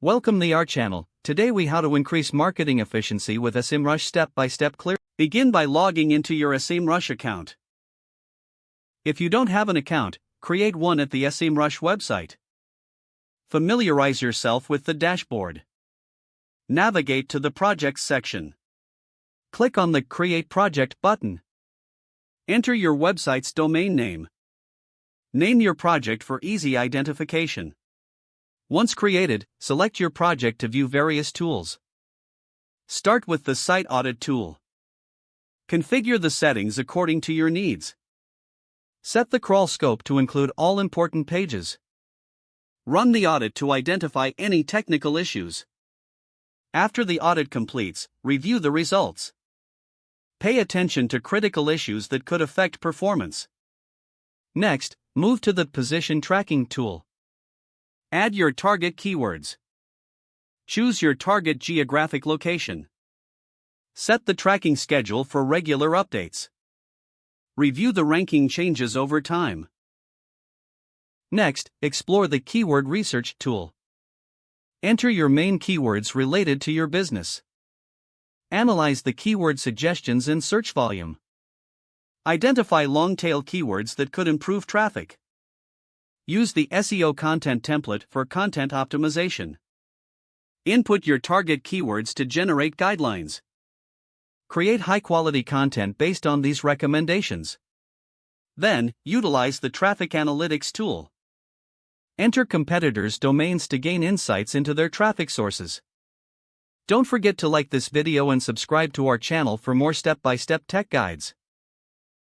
Welcome to our channel. Today we how to increase marketing efficiency with SEMrush step-by-step clear. Begin by logging into your SEMrush account. If you don't have an account, create one at the SEMrush website. Familiarize yourself with the dashboard. Navigate to the Projects section. Click on the Create Project button. Enter your website's domain name. Name your project for easy identification. Once created, select your project to view various tools. Start with the Site Audit tool. Configure the settings according to your needs. Set the crawl scope to include all important pages. Run the audit to identify any technical issues. After the audit completes, review the results. Pay attention to critical issues that could affect performance. Next, move to the Position Tracking tool. Add your target keywords. Choose your target geographic location. Set the tracking schedule for regular updates. Review the ranking changes over time. Next, explore the Keyword Research tool. Enter your main keywords related to your business. Analyze the keyword suggestions and search volume. Identify long-tail keywords that could improve traffic. Use the SEO content template for content optimization. Input your target keywords to generate guidelines. Create high-quality content based on these recommendations. Then, utilize the Traffic Analytics tool. Enter competitors' domains to gain insights into their traffic sources. Don't forget to like this video and subscribe to our channel for more step-by-step tech guides.